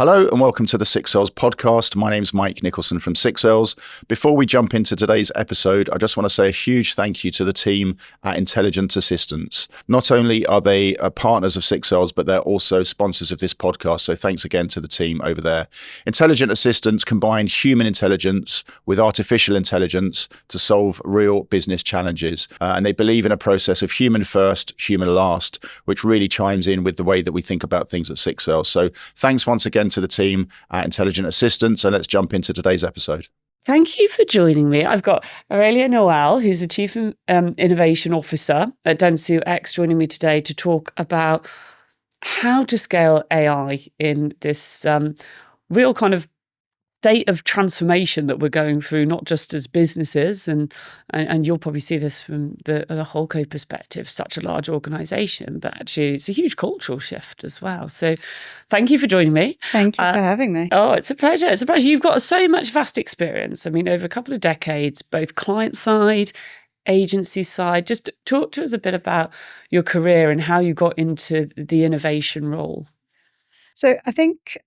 Hello and welcome to the Six Cells podcast. My name's Mike Nicholson from Six Cells. Before we jump into today's episode, I just want to say a huge thank you to the team at Intelligent Assistants. Not only are they partners of Six Cells, but they're also sponsors of this podcast. So thanks again to the team over there. Intelligent Assistants combine human intelligence with artificial intelligence to solve real business challenges. And they believe in a process of human first, human last, which really chimes in with the way that we think about things at Six Cells. So thanks once again to the team at Intelligent Assistants, and let's jump into today's episode. Thank you for joining me. I've got Aurelia Noel, who's the Chief Innovation Officer at dentsu X, joining me today to talk about how to scale AI in this real kind of state of transformation that we're going through, not just as businesses, and you'll probably see this from the Holdco perspective, such a large organisation, but actually it's a huge cultural shift as well. So thank you for joining me. Thank you for having me. Oh, it's a pleasure. It's a pleasure. You've got so much vast experience. I mean, over a couple of decades, both client side, agency side. Just talk to us a bit about your career and how you got into the innovation role. So I think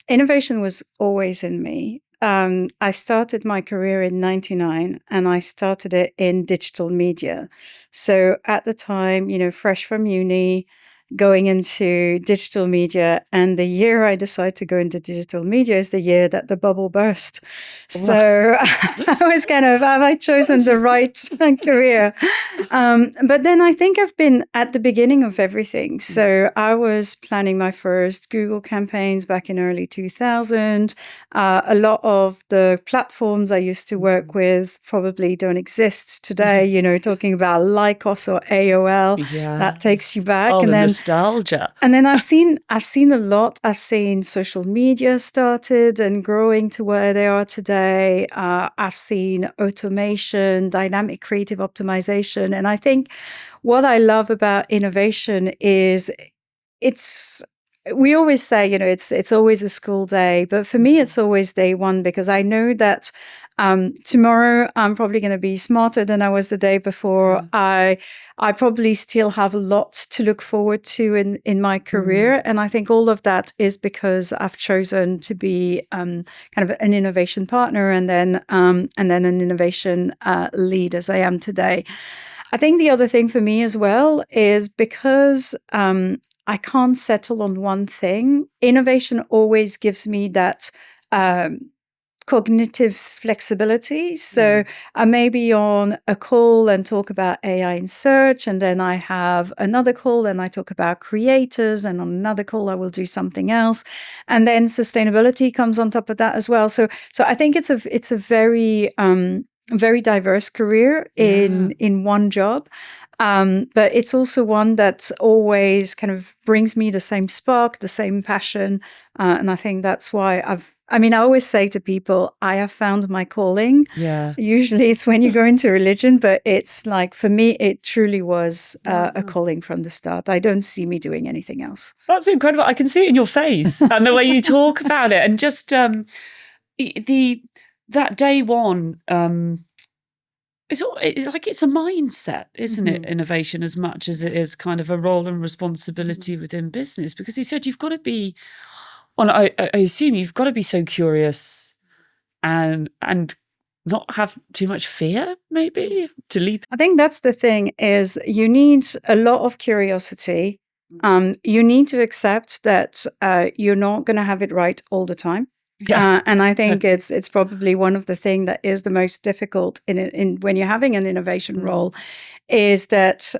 innovation was always in me. I started my career in '99 and I started it in digital media. So at the time, fresh from uni, going into digital media, and the year I decided to go into digital media is the year that the bubble burst. So I was kind of, have I chosen the right career? But then I think I've been at the beginning of everything. So I was planning my first Google campaigns back in early 2000. A lot of the platforms I used to work with probably don't exist today, talking about Lycos or AOL, that takes you back. Oh, and then nostalgia. And then I've seen a lot. I've seen social media started and growing to where they are today. I've seen automation, dynamic creative optimization. And I think what I love about innovation is we always say, it's always a school day, but for me, it's always day one, because I know that tomorrow I'm probably going to be smarter than I was the day before. I probably still have a lot to look forward to in my career. And I think all of that is because I've chosen to be kind of an innovation partner and then an innovation lead as I am today. I think the other thing for me as well is because I can't settle on one thing. Innovation always gives me that cognitive flexibility. So I may be on a call and talk about AI in search, and then I have another call and I talk about creators, and on another call I will do something else, and then sustainability comes on top of that as well. So I think it's a very very diverse career in one job. But it's also one that always kind of brings me the same spark, the same passion. And I think that's why I always say to people, I have found my calling. Yeah. Usually it's when you go into religion, but it's like, for me, it truly was a calling from the start. I don't see me doing anything else. That's incredible. I can see it in your face and the way you talk about it. And just that day one, it's a mindset, isn't it? Innovation, as much as it is kind of a role and responsibility within business. Because you said you've got to be, well, I assume you've got to be so curious and not have too much fear, maybe, to leap. I think that's the thing, is you need a lot of curiosity. You need to accept that you're not going to have it right all the time. Yeah. And I think it's probably one of the things that is the most difficult in when you're having an innovation role, is that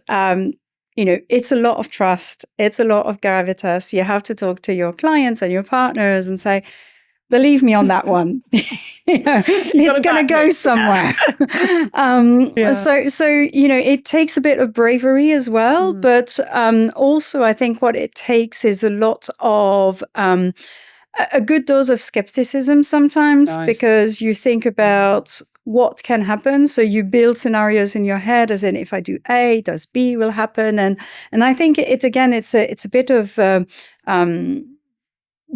it's a lot of trust, it's a lot of gravitas. You have to talk to your clients and your partners and say, believe me on that one. It's going to go somewhere. So it takes a bit of bravery as well, but also I think what it takes is a lot of a good dose of skepticism sometimes. Nice. Because you think about what can happen. So you build scenarios in your head, as in, if I do A, does B will happen? And I think it's a bit of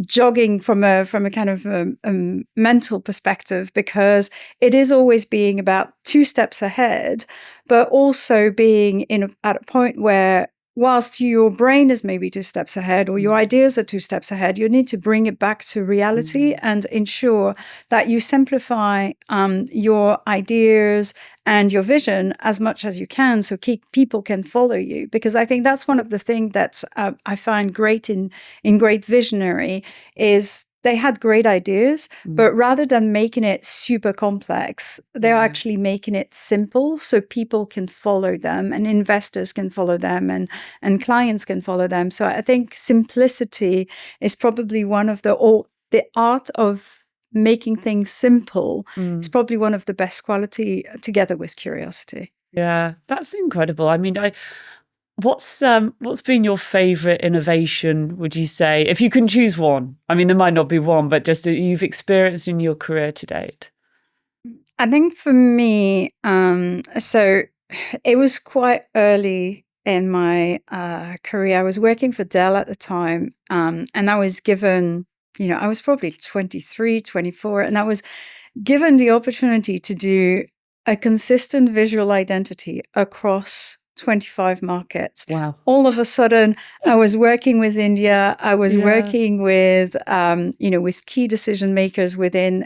jogging from a kind of a mental perspective, because it is always being about 2 steps ahead, but also being at a point where whilst your brain is maybe 2 steps ahead or your ideas are 2 steps ahead, you need to bring it back to reality and ensure that you simplify your ideas and your vision as much as you can so people can follow you. Because I think that's one of the things that I find great in great visionary is they had great ideas, but rather than making it super complex, they're actually making it simple so people can follow them and investors can follow them and clients can follow them. So I think simplicity is probably one of the art of making things simple is probably one of the best quality together with curiosity. Yeah, that's incredible. I mean, what's been your favorite innovation, would you say, if you can choose one? I mean, there might not be one, but just that you've experienced in your career to date. I think for me, so it was quite early in my career. I was working for Dell at the time, and I was given, I was probably 23, 24, and I was given the opportunity to do a consistent visual identity across 25 markets. Wow. All of a sudden, I was working with India. I was working with, with key decision makers within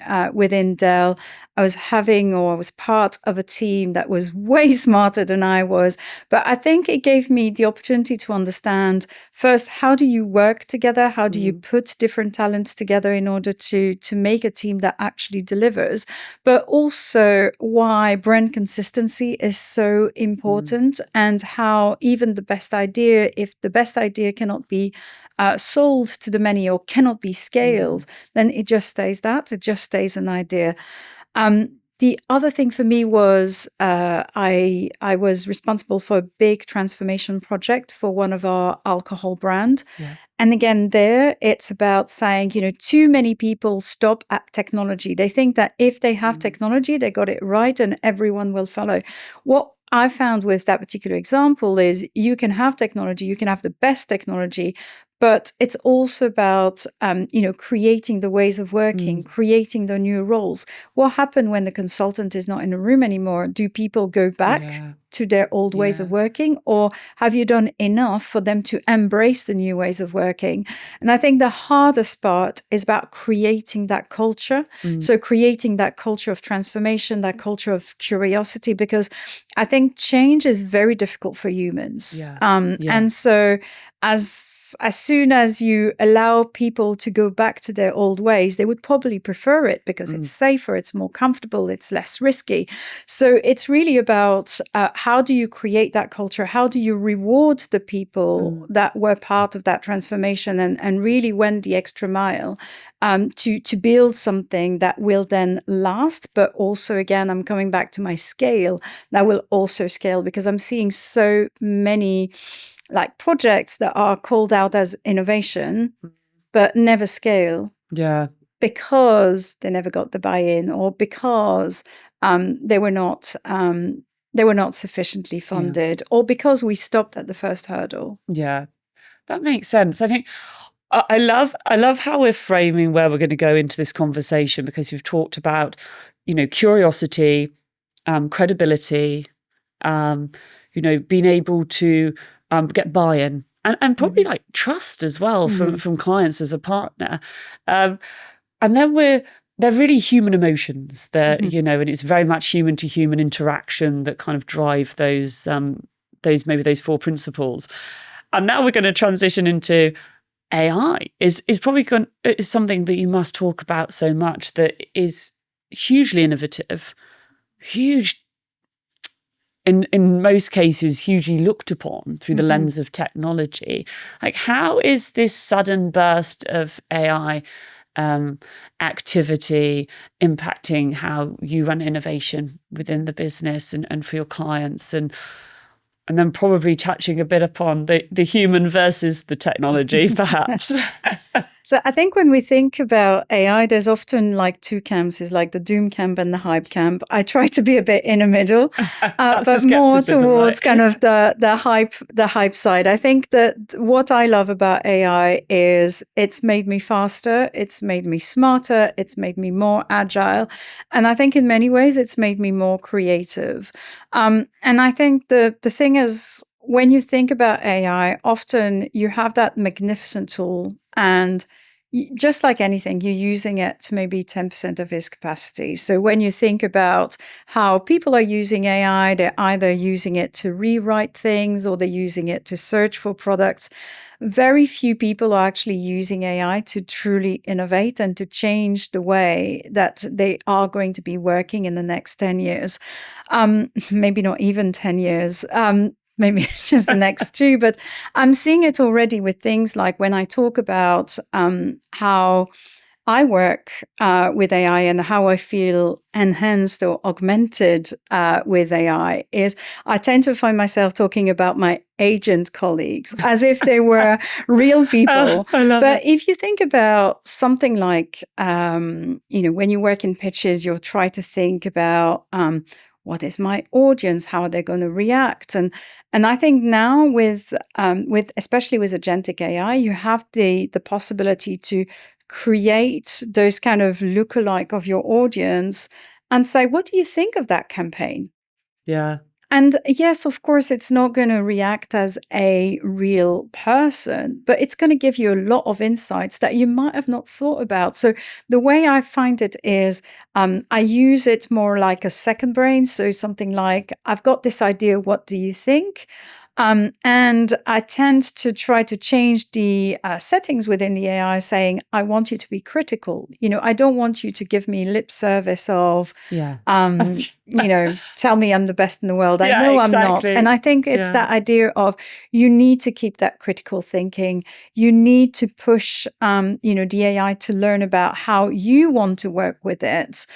Dell. I was part of a team that was way smarter than I was. But I think it gave me the opportunity to understand first, how do you work together? How do you put different talents together in order to make a team that actually delivers? But also why brand consistency is so important and how even the best idea, if the best idea cannot be sold to the many or cannot be scaled, then it just stays that. It just stays an idea. The other thing for me was I was responsible for a big transformation project for one of our alcohol brand. Yeah. And again, there it's about saying, too many people stop at technology. They think that if they have technology, they got it right and everyone will follow. What I found with that particular example is you can have technology, you can have the best technology, but it's also about, creating the ways of working, creating the new roles. What happens when the consultant is not in the room anymore? Do people go back to their old ways of working, or have you done enough for them to embrace the new ways of working? And I think the hardest part is about creating that culture. So creating that culture of transformation, that culture of curiosity, because I think change is very difficult for humans. And so as soon as you allow people to go back to their old ways, they would probably prefer it because it's safer, it's more comfortable, it's less risky. So it's really about how do you create that culture? How do you reward the people that were part of that transformation and really went the extra mile to build something that will then last, but also, again, I'm coming back to my scale, that will also scale, because I'm seeing so many projects that are called out as innovation, but never scale. Yeah. Because they never got the buy-in, or because they were not sufficiently funded, or because we stopped at the first hurdle. Yeah, that makes sense. I think I love how we're framing where we're going to go into this conversation, because we've talked about, curiosity, credibility, being able to get buy-in and probably trust as well from clients as a partner. And then they're really human emotions that, and it's very much human to human interaction that kind of drive those 4 principles. And now we're going to transition into AI is probably is something that you must talk about so much, that is hugely innovative, huge, in most cases, hugely looked upon through the lens of technology. How is this sudden burst of AI activity impacting how you run innovation within the business and for your clients, and then probably touching a bit upon the human versus the technology, perhaps? So I think when we think about AI, there's often 2 camps, is the doom camp and the hype camp. I try to be a bit in the middle, but more towards kind of the hype side. I think that what I love about AI is it's made me faster, it's made me smarter, it's made me more agile. And I think in many ways it's made me more creative. And I think the thing is, when you think about AI, often you have that magnificent tool, and just like anything, you're using it to maybe 10% of its capacity. So when you think about how people are using AI, they're either using it to rewrite things or they're using it to search for products. Very few people are actually using AI to truly innovate and to change the way that they are going to be working in the next 10 years. Maybe not even 10 years. Maybe just the next two, but I'm seeing it already with things like when I talk about how I work with AI and how I feel enhanced or augmented with AI is I tend to find myself talking about my agent colleagues as if they were real people. Oh, I love But it. if you think about something like, when you work in pitches, you'll try to think about what is my audience? How are they going to react? And I think now with especially with agentic AI, you have the possibility to create those kind of lookalike of your audience and say, what do you think of that campaign? Yeah. And yes, of course, it's not going to react as a real person, but it's going to give you a lot of insights that you might have not thought about. So the way I find it is I use it more like a second brain. So something like, I've got this idea, what do you think? And I tend to try to change the settings within the AI, saying, I want you to be critical. I don't want you to give me lip service of, Yeah. tell me I'm the best in the world. I Yeah, know exactly. I'm not. And I think it's Yeah. that idea of you need to keep that critical thinking. You need to push, the AI to learn about how you want to work with it.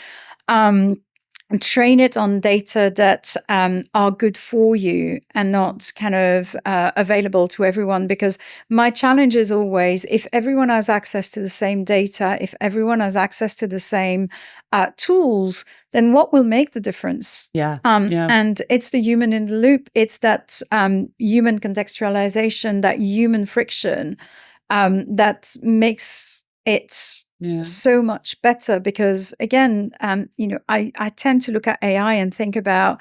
And train it on data that are good for you and not kind of available to everyone. Because my challenge is always, if everyone has access to the same data, if everyone has access to the same tools, then what will make the difference? Yeah. And it's the human in the loop. It's that human contextualization, that human friction that makes it so much better. Because again, I tend to look at AI and think about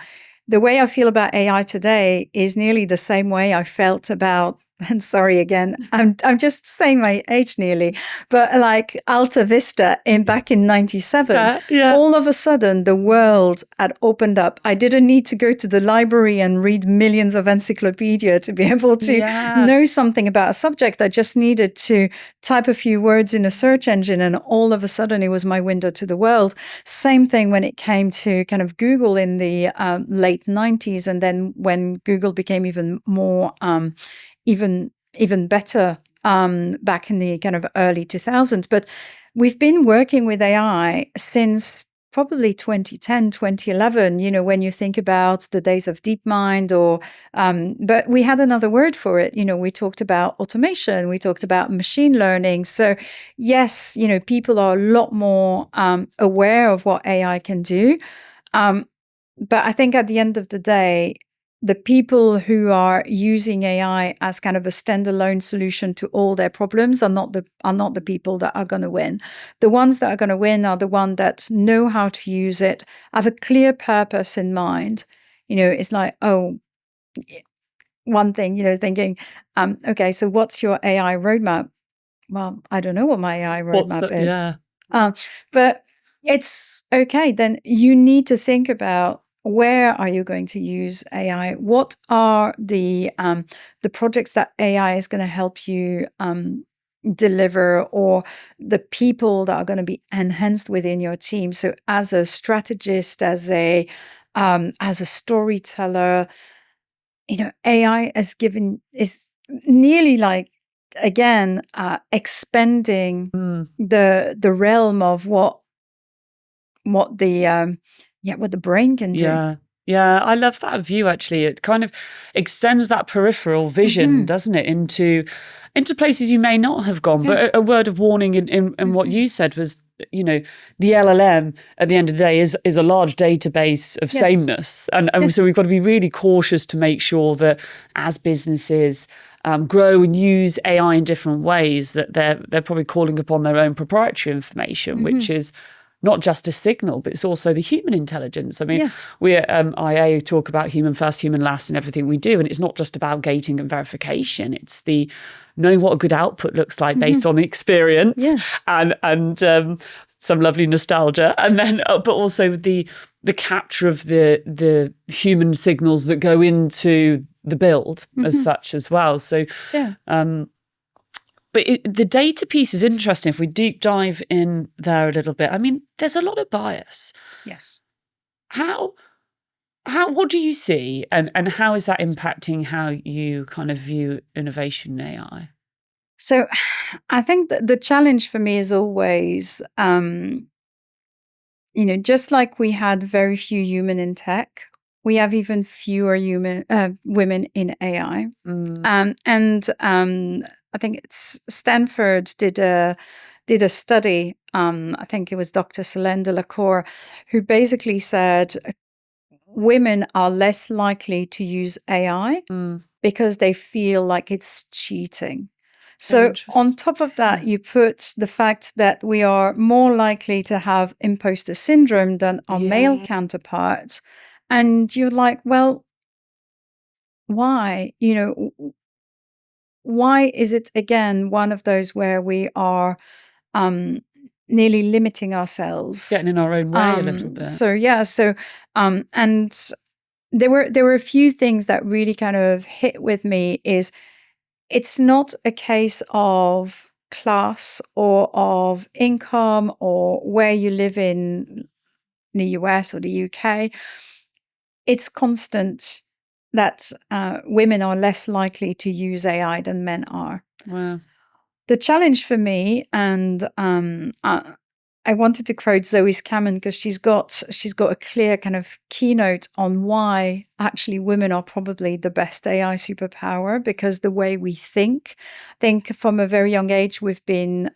the way I feel about AI today is nearly the same way I felt about, and sorry again, I'm just saying my age nearly, but like Alta Vista back in 97, all of a sudden the world had opened up. I didn't need to go to the library and read millions of encyclopedia to be able to know something about a subject. I just needed to type a few words in a search engine and all of a sudden it was my window to the world. Same thing when it came to kind of Google in the late 90s. And then when Google became even more even better back in the kind of early 2000s. But we've been working with AI since probably 2010, 2011, when you think about the days of DeepMind but we had another word for it. We talked about automation, we talked about machine learning. So yes, people are a lot more aware of what AI can do. But I think at the end of the day, the people who are using AI as kind of a standalone solution to all their problems are not the people that are going to win. The ones that are going to win are the ones that know how to use it, have a clear purpose in mind. It's like, one thing, thinking, okay, so what's your AI roadmap? Well, I don't know what my AI roadmap is. Yeah. But it's okay. Then you need to think about, where are you going to use AI? What are the projects that AI is going to help you deliver, or the people that are going to be enhanced within your team? So as a strategist, as a storyteller, AI is nearly like, again, expanding the realm of what the brain can do. Yeah, I love that view, actually. It kind of extends that peripheral vision, doesn't it, into places you may not have gone. But a word of warning in what you said was, the LLM at the end of the day is a large database of sameness. And so we've got to be really cautious to make sure that as businesses grow and use AI in different ways, that they're probably calling upon their own proprietary information, which is not just a signal, but it's also the human intelligence. I mean, Yes. we at IA talk about human first, human last in everything we do. And it's not just about gating and verification. It's the knowing what a good output looks like based on experience Yes. and some lovely nostalgia. And then, but also the capture of the human signals that go into the build as such as well. So, Yeah. but the data piece is interesting. If we deep dive in there a little bit, I mean, there's a lot of bias. Yes. What do you see, and how is that impacting how you kind of view innovation in AI? So I think that the challenge for me is always, just like we had very few human in tech, we have even fewer women in AI. I think it's Stanford did a study. I think it was Dr. Solène Delacour, who basically said women are less likely to use AI because they feel like it's cheating. So on top of that, you put the fact that we are more likely to have imposter syndrome than our male counterparts. And you're like, well, why? Why is it, again, one of those where we are nearly limiting ourselves? Getting in our own way a little bit. And there were a few things that really kind of hit with me is it's not a case of class or of income or where you live in the US or the UK. It's constant that women are less likely to use AI than men are. Wow. The challenge for me, and I wanted to quote Zoe Scammon because she's got a clear kind of keynote on why actually women are probably the best AI superpower, because the way we think from a very young age, we've been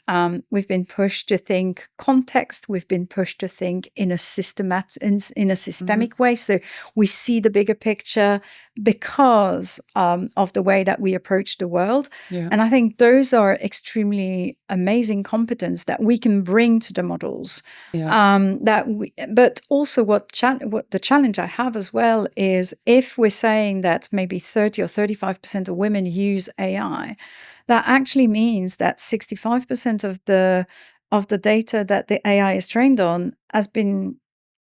pushed to think context, we've been pushed to think in a systemic way. So we see the bigger picture because of the way that we approach the world. Yeah. And I think those are extremely amazing competence that we can bring to the models. Yeah. But also what the challenge I have as well is, if we're saying that maybe 30 or 35% of women use AI, that actually means that 65% of the data that the AI is trained on has been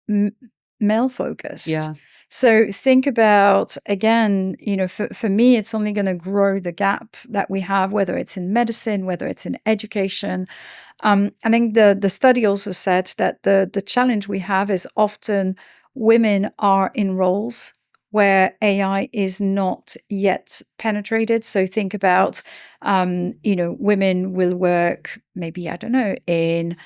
male focused. Yeah. So think about, again, for me, it's only going to grow the gap that we have, whether it's in medicine, whether it's in education. I think the study also said that the challenge we have is often women are in roles where AI is not yet penetrated. So think about, women will work maybe, I don't know, in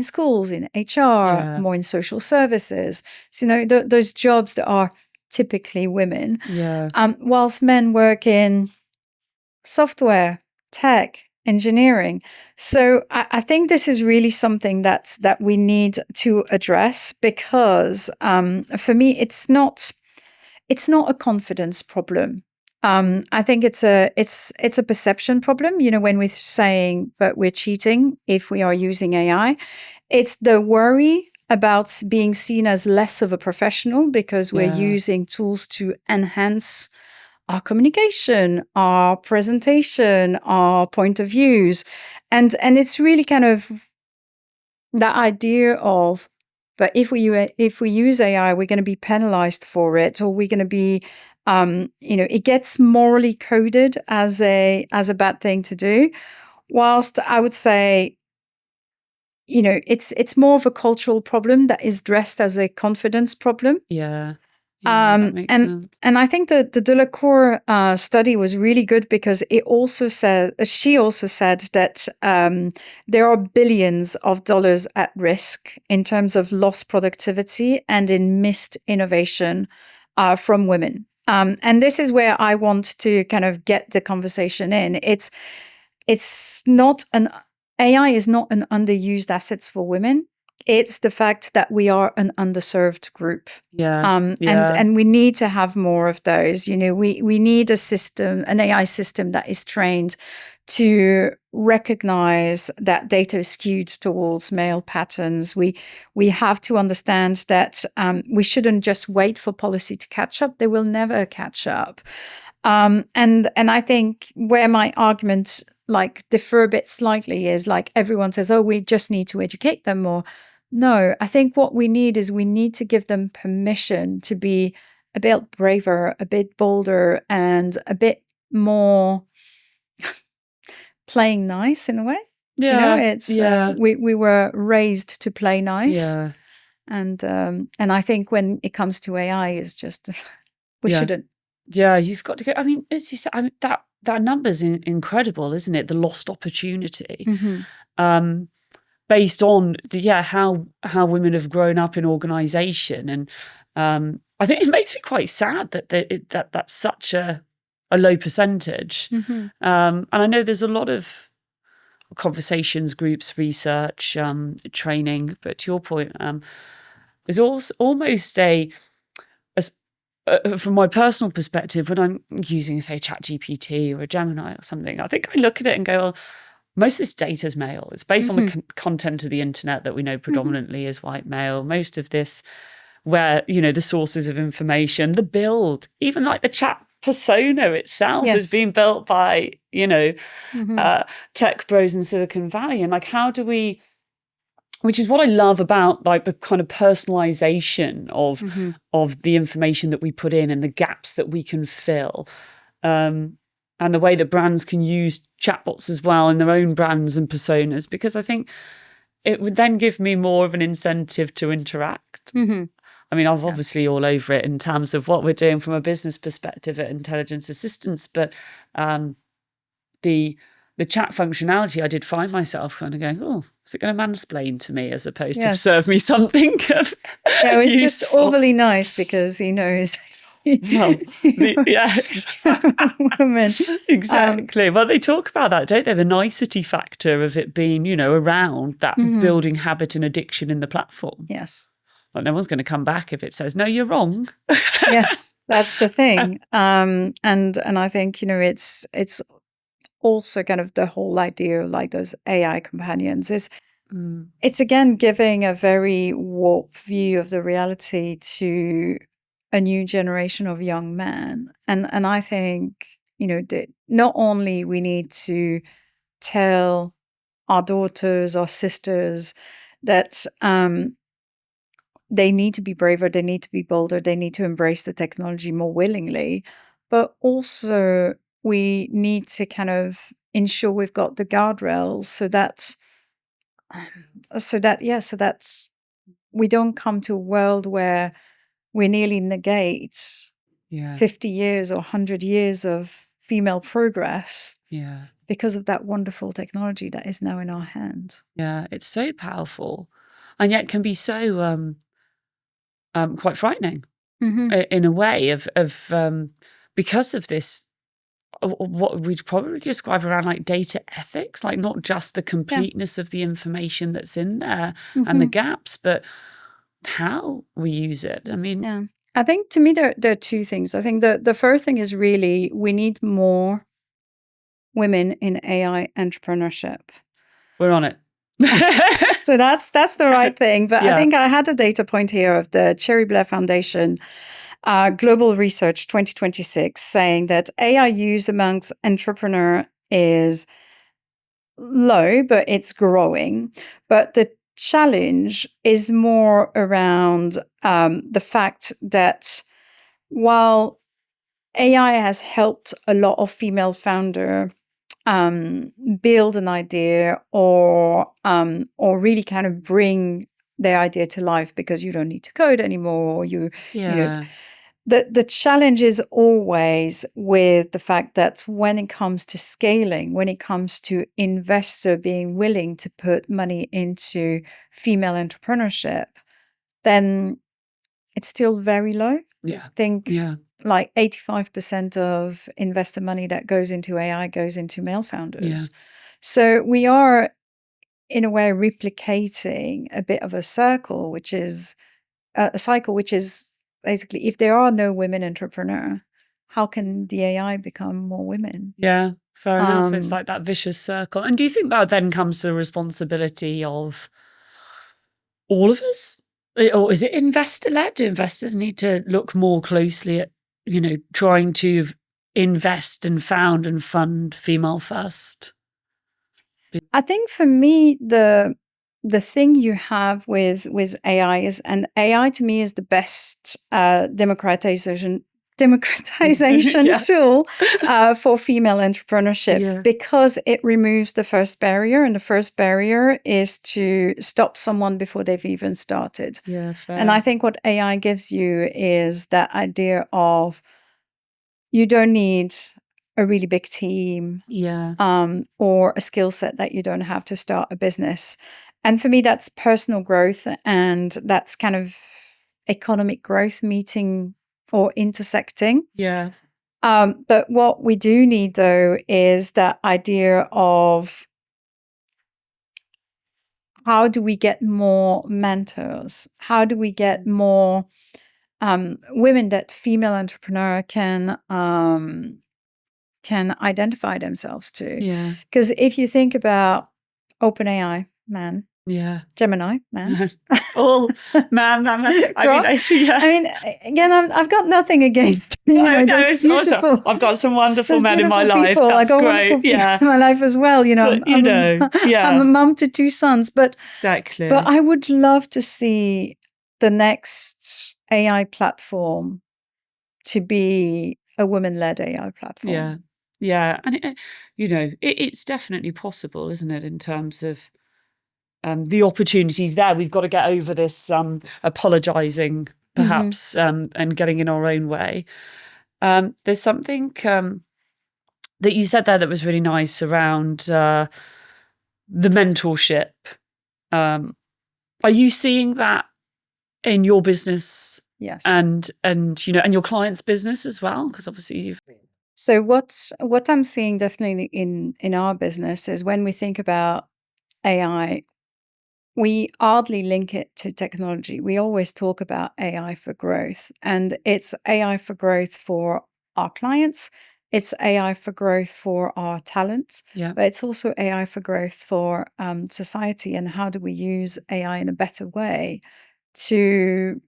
schools, in HR, more in social services. So, those jobs that are typically women. Yeah. Whilst men work in software, tech, engineering. So I think this is really something that we need to address, because for me, it's not a confidence problem. I think it's a perception problem. When we're saying, but we're cheating if we are using AI, it's the worry about being seen as less of a professional because we're using tools to enhance our communication, our presentation, our point of views, and it's really kind of that idea of, but if we use AI, we're going to be penalized for it, or we're going to be, it gets morally coded as a bad thing to do. Whilst I would say, it's more of a cultural problem that is dressed as a confidence problem. Yeah. That makes sense. And I think the Delacour study was really good because she also said that there are billions of dollars at risk in terms of lost productivity and in missed innovation from women. And this is where I want to kind of get the conversation in. AI is not an underused assets for women. It's the fact that we are an underserved group. And we need to have more of those. We need a system, an AI system that is trained to recognize that data is skewed towards male patterns. We have to understand that we shouldn't just wait for policy to catch up. They will never catch up. And I think where my arguments like differ a bit slightly is like everyone says, oh, we just need to educate them more. No, I think what we need is we need to give them permission to be a bit braver, a bit bolder, and a bit more playing nice in a way. Yeah, It's we were raised to play nice, and I think when it comes to AI, it's just we shouldn't. Yeah, you've got to go. I mean, as you said, I mean that number's incredible, isn't it? The lost opportunity, based on how women have grown up in organisation, and I think it makes me quite sad that that's such a low percentage. And I know there's a lot of conversations, groups, research, training, but to your point, there's also almost from my personal perspective, when I'm using, say, ChatGPT or a Gemini or something, I think I look at it and go, well, most of this data is male. It's based on the content of the internet that we know predominantly is white male. Most of this, where, the sources of information, the build, even like the chat persona itself is being built by, tech bros in Silicon Valley. And like, how do we, which is what I love about like the kind of personalization of the information that we put in and the gaps that we can fill. And the way that brands can use chatbots as well in their own brands and personas, because I think it would then give me more of an incentive to interact. I mean, I'm obviously all over it in terms of what we're doing from a business perspective at Intelligence Assistance, but the chat functionality, I did find myself kind of going, oh, is it going to mansplain to me as opposed to serve me something it's useful. Just overly nice because he knows. Well, women. Exactly. Well, they talk about that, don't they? The nicety factor of it being, around that building habit and addiction in the platform. Yes. Like, no one's going to come back if it says, no, you're wrong. Yes, that's the thing. And I think, it's also kind of the whole idea of like those AI companions is it's again giving a very warped view of the reality to a new generation of young men. And I think, that not only we need to tell our daughters, our sisters that they need to be braver, they need to be bolder, they need to embrace the technology more willingly, but also we need to kind of ensure we've got the guardrails so that we don't come to a world where we nearly negate 50 years or 100 years of female progress because of that wonderful technology that is now in our hands. Yeah, it's so powerful and yet can be so quite frightening in a way of because of this, what we'd probably describe around like data ethics, like not just the completeness of the information that's in there and the gaps, but how we use it. I mean, I think to me there are two things. I think the first thing is really we need more women in AI entrepreneurship. We're on it. So that's the right thing. But I think I had a data point here of the Cherry Blair Foundation Global Research 2026 saying that AI use amongst entrepreneurs is low, but it's growing. But the challenge is more around the fact that while AI has helped a lot of female founders build an idea or really kind of bring their idea to life because you don't need to code anymore, or you know, the challenge is always with the fact that when it comes to scaling, when it comes to investor being willing to put money into female entrepreneurship, then it's still very low. I think like 85% of investor money that goes into AI goes into male founders. So we are, in a way, replicating a bit of a circle, which is a cycle, which is basically, if there are no women entrepreneurs, how can the AI become more women? Yeah. Fair enough. It's like that vicious circle. And do you think that then comes to the responsibility of all of us? Or is it investor-led? Do investors need to look more closely at, trying to invest and found and fund female first? I think for me, the thing you have with AI is, and AI to me is the best democratization Yeah. tool for female entrepreneurship, because it removes the first barrier, and the first barrier is to stop someone before they've even started. Yeah, fair. And I think what AI gives you is that idea of you don't need a really big team, or a skill set that you don't have to start a business. And for me, that's personal growth, and that's kind of economic growth meeting or intersecting. Yeah. But what we do need, though, is that idea of how do we get more mentors? How do we get more women that female entrepreneur can identify themselves to? Yeah. Because if you think about OpenAI, man. Yeah. Gemini, man. All man. I mean, again, I've got nothing against it's beautiful. Awesome. I've got some wonderful men in my life. People. That's I got great. wonderful people in my life as well. I'm a mum to 2 sons, but exactly. But I would love to see the next AI platform to be a women-led AI platform. Yeah, and it's definitely possible, isn't it? In terms of the opportunities there, we've got to get over this apologizing, perhaps, and getting in our own way. There's something that you said there that was really nice around the mentorship. Are you seeing that in your business? Yes. And your clients' business as well? Because obviously you've... So what I'm seeing definitely in our business is when we think about AI, we hardly link it to technology. We always talk about AI for growth, and it's AI for growth for our clients. It's AI for growth for our talents, but it's also AI for growth for society. And how do we use AI in a better way to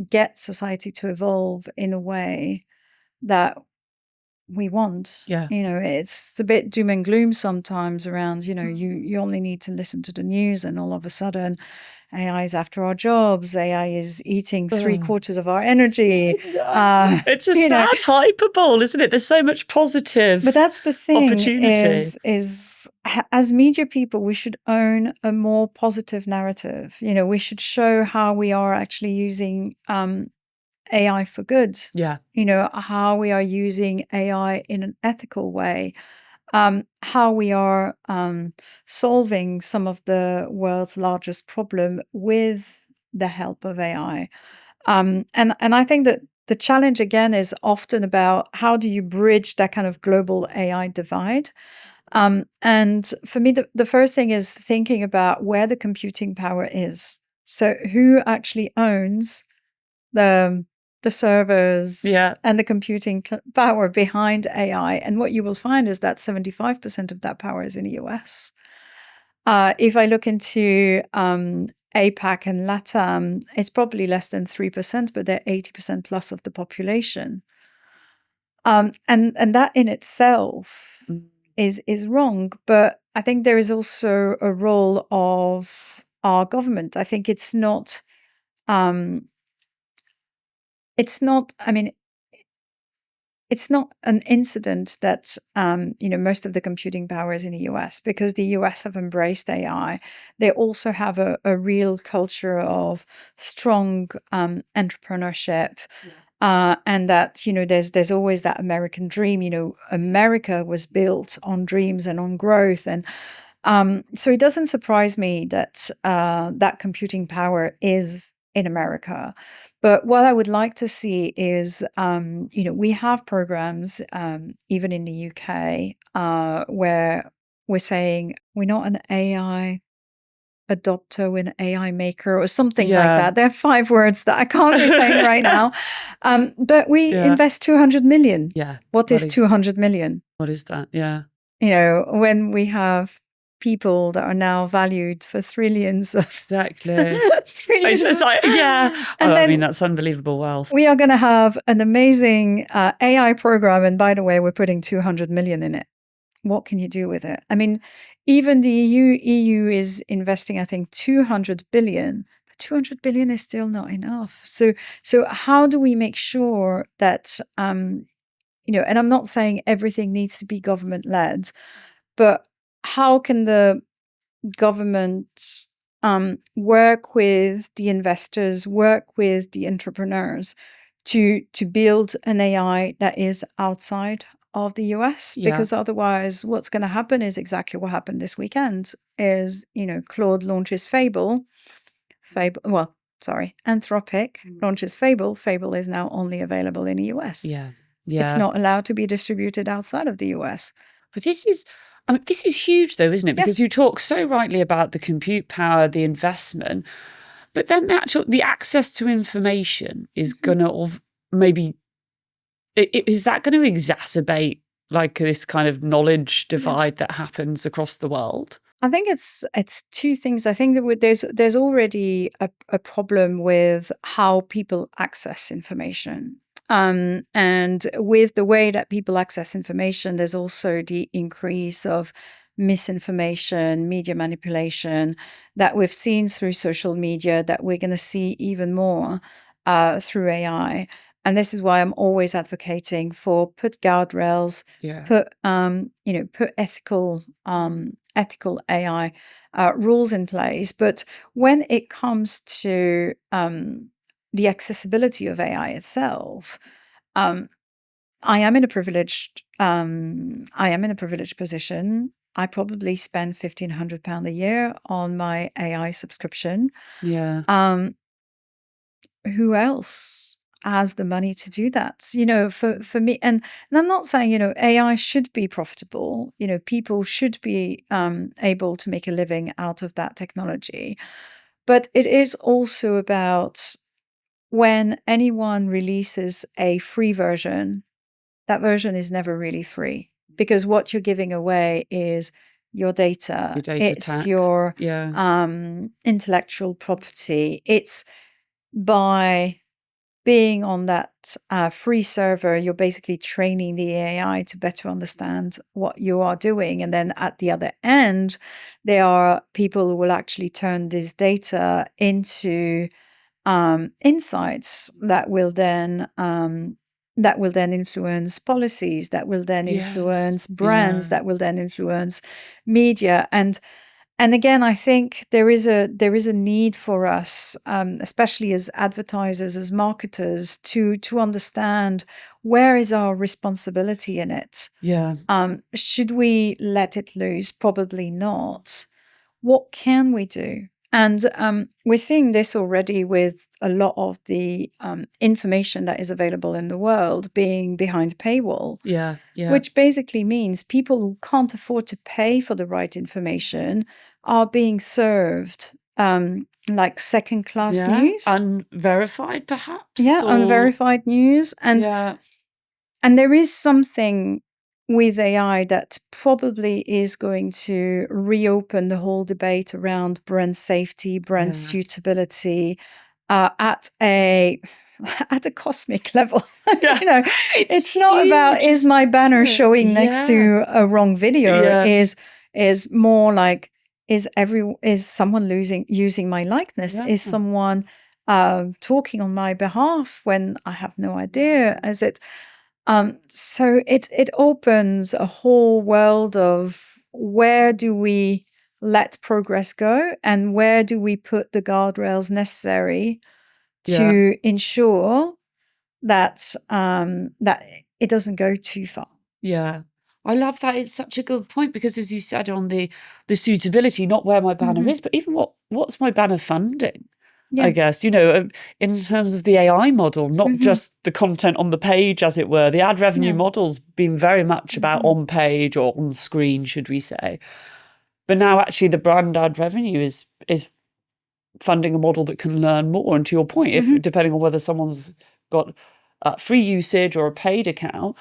get society to evolve in a way that we want? It's a bit doom and gloom sometimes around, you only need to listen to the news and all of a sudden AI is after our jobs, AI is eating 3/4 of our energy. It's a sad hyperbole, isn't it? There's so much positive, but that's the thing, opportunity. Is as media people, we should own a more positive narrative. We should show how we are actually using AI for good. How we are using AI in an ethical way, how we are solving some of the world's largest problem with the help of AI. And I think that the challenge again is often about how do you bridge that kind of global AI divide. And for me, the first thing is thinking about where the computing power is. So who actually owns the servers and the computing power behind AI. And what you will find is that 75% of that power is in the US. If I look into APAC and LATAM, it's probably less than 3%, but they're 80% plus of the population. And that in itself is wrong. But I think there is also a role of our government. I think it's not an incident that most of the computing power is in the US, because the US have embraced AI. They also have a real culture of strong entrepreneurship, and that there's always that American dream. America was built on dreams and on growth, and so it doesn't surprise me that that computing power is in America. But what I would like to see is, we have programs, even in the UK, where we're saying we're not an AI adopter with AI maker or something like Yeah. that. There are 5 words that I can't retain right now. But we Yeah. invest 200 million. Yeah. What is 200 million? What is that? Yeah. You know, when we have people that are now valued for trillions of Exactly. trillions It's like, yeah. And I then mean, that's unbelievable wealth. we are going to have an amazing AI program. And by the way, we're putting 200 million in it. What can you do with it? I mean, even the EU is investing, I think, 200 billion. But 200 billion is still not enough. So how do we make sure that, you know, and I'm not saying everything needs to be government led, but how can the government work with the investors, work with the entrepreneurs to build an AI that is outside of the US? Yeah. Because otherwise what's going to happen is exactly what happened this weekend is, you know, Claude launches Anthropic launches Fable. Fable is now only available in the US. Yeah. It's not allowed to be distributed outside of the US. But this is huge though, isn't it? Because Yes. you talk so rightly about the compute power, the investment, but then the access to information is going to maybe, is that going to exacerbate like this kind of knowledge divide that happens across the world? I think it's 2 things. I think that there's already a problem with how people access information. And with the way that people access information, there's also the increase of misinformation, media manipulation that we've seen through social media, that we're going to see even more through AI. And this is why I'm always advocating for put guardrails, put ethical AI rules in place. But when it comes to the accessibility of AI itself, I am in a privileged position. I probably spend £1,500 a year on my AI subscription. Yeah. Who else has the money to do that? You know, for me, and I'm not saying, you know, AI should be profitable. You know, people should be able to make a living out of that technology. But it is also about when anyone releases a free version, that version is never really free, because what you're giving away is your data. It's tax. your Yeah. intellectual property. It's by being on that free server, you're basically training the AI to better understand what you are doing. And then at the other end, there are people who will actually turn this data into insights that will then influence policies, that will then influence brands, that will then influence media. And again, I think there is a need for us, especially as advertisers, as marketers, to understand where is our responsibility in it. Yeah. Should we let it loose? Probably not. What can we do? And we're seeing this already with a lot of the information that is available in the world being behind paywall. Yeah. Which basically means people who can't afford to pay for the right information are being served like second-class news. Unverified, perhaps? Yeah, unverified news. And there is something with AI that probably is going to reopen the whole debate around brand safety, brand suitability at a cosmic level. Yeah. You know, it's not huge, about is my banner showing next Yeah. to a wrong video. Yeah. Is more like is someone using my likeness? Yeah. Is someone talking on my behalf when I have no idea? Is it? So it opens a whole world of where do we let progress go and where do we put the guardrails necessary to ensure that that it doesn't go too far. Yeah. I love that. It's such a good point because, as you said, on the suitability, not where my banner is, but even what's my banner funding? I guess, you know, in terms of the AI model, not just the content on the page, as it were. The ad revenue model's been very much about on page or on screen, should we say. But now actually the brand ad revenue is is funding a model that can learn more. And to your point, if depending on whether someone's got free usage or a paid account,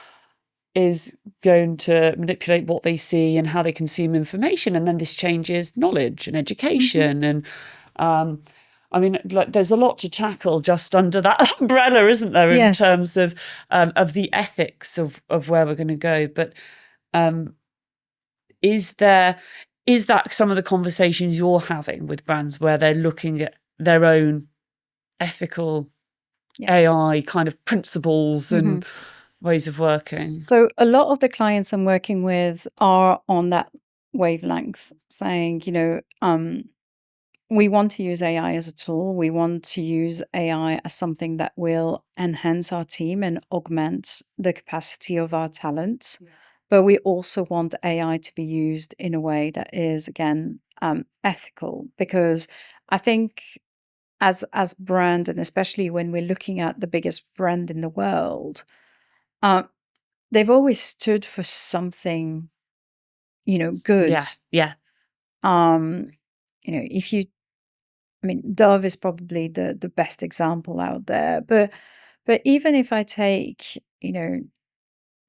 is going to manipulate what they see and how they consume information. And then this changes knowledge and education. And I mean, like, there's a lot to tackle just under that umbrella, isn't there, in terms of the ethics of where we're going to go. But is that some of the conversations you're having with brands where they're looking at their own ethical AI kind of principles and ways of working? So a lot of the clients I'm working with are on that wavelength, saying, we want to use AI as a tool. We want to use AI as something that will enhance our team and augment the capacity of our talents. Yeah. But we also want AI to be used in a way that is, again, ethical. Because I think as brand, and especially when we're looking at the biggest brand in the world, they've always stood for something, good. Yeah. Dove is probably the best example out there. But even if I take,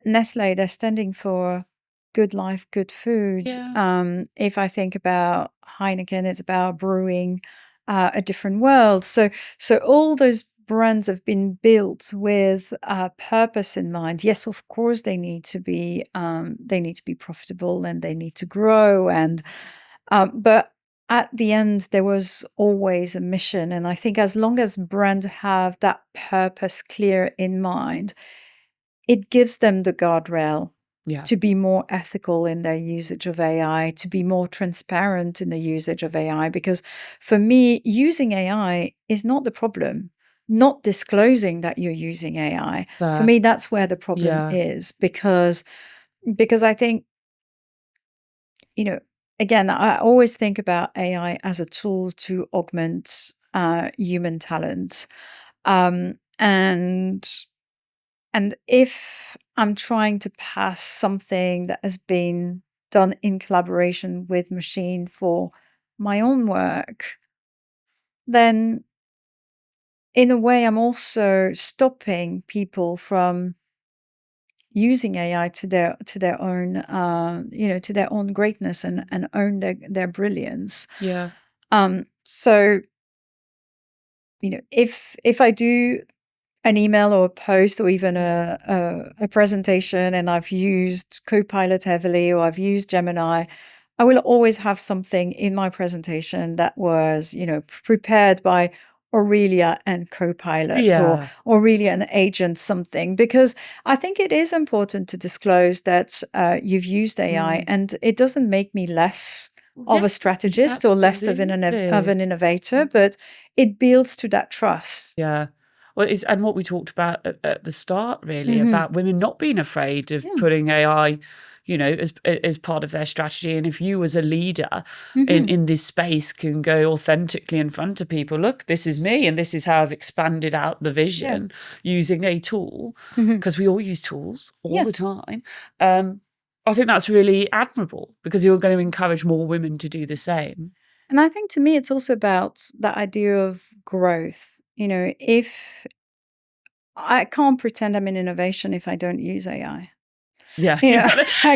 Nestle, they're standing for good life, good food. Yeah. If I think about Heineken, it's about brewing a different world. So all those brands have been built with purpose in mind. Yes, of course, they need to be profitable and they need to grow. And but at the end, there was always a mission. And I think as long as brands have that purpose clear in mind, it gives them the guardrail to be more ethical in their usage of AI, to be more transparent in the usage of AI. Because for me, using AI is not the problem. Not disclosing that you're using AI. For me, that's where the problem is. Because I think, again, I always think about AI as a tool to augment human talent. And if I'm trying to pass something that has been done in collaboration with machine for my own work, then in a way, I'm also stopping people from using AI to their own, to their own greatness and own their brilliance. Yeah. So, if I do an email or a post or even a presentation and I've used Copilot heavily or I've used Gemini, I will always have something in my presentation that was, prepared by Aurelia and Copilot or Aurelia and agent something, because I think it is important to disclose that you've used AI and it doesn't make me less of a strategist or less of an innovator, but it builds to that trust. Yeah. Well, and what we talked about at the start, really, about women not being afraid of putting AI, as part of their strategy. And if you as a leader in this space can go authentically in front of people, look, this is me and this is how I've expanded out the vision using a tool, because we all use tools all the time. I think that's really admirable, because you're going to encourage more women to do the same. And I think to me, it's also about that idea of growth. If I can't pretend I'm in innovation if I don't use AI. Yeah, you've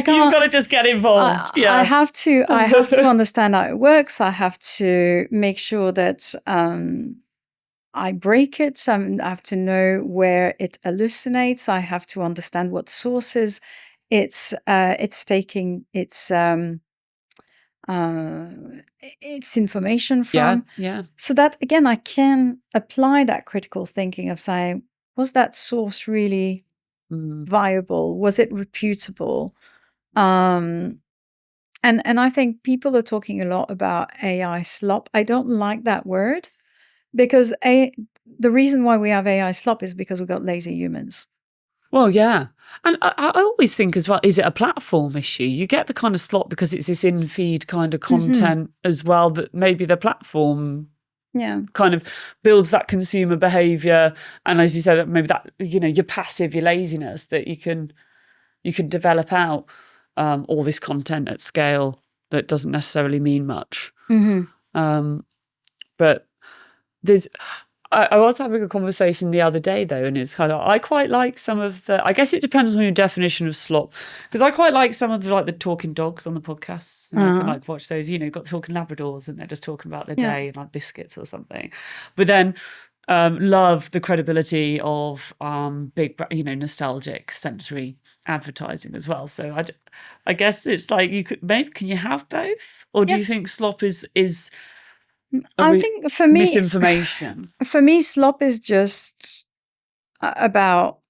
got to just get involved. I have to understand how it works. I have to make sure that I break it. I have to know where it hallucinates. I have to understand what sources it's taking its information from. Yeah. So that, again, I can apply that critical thinking of saying, was that source really viable? Was it reputable? And I think people are talking a lot about AI slop. I don't like that word, because the reason why we have AI slop is because we've got lazy humans. Well, yeah. And I always think as well, is it a platform issue? You get the kind of slot because it's this in-feed kind of content as well, that maybe the platform kind of builds that consumer behavior. And as you said, maybe that, your passive, your laziness, that you can develop out all this content at scale that doesn't necessarily mean much. But I was having a conversation the other day though, and it's kind of, I quite like some of the, I guess it depends on your definition of slop, because I quite like some of the talking dogs on the podcasts. And I can watch those, you've got talking Labradors and they're just talking about their day and like biscuits or something. But then love the credibility of big, nostalgic sensory advertising as well. So I guess it's like can you have both? Or do you think slop is I think for me, misinformation? For me, slop is just about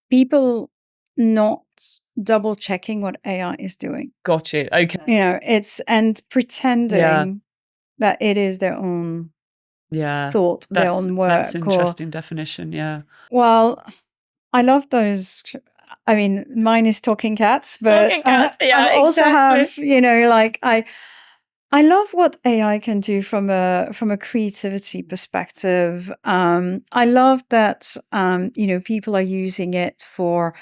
people not double checking what AI is doing. Got you. Okay. It's and pretending that it is their own thought, their own work. That's an interesting definition. Yeah. Well, I love those. I mean, mine is talking cats, but talking cats. I also have, I love what AI can do from a creativity perspective. I love that people are using it for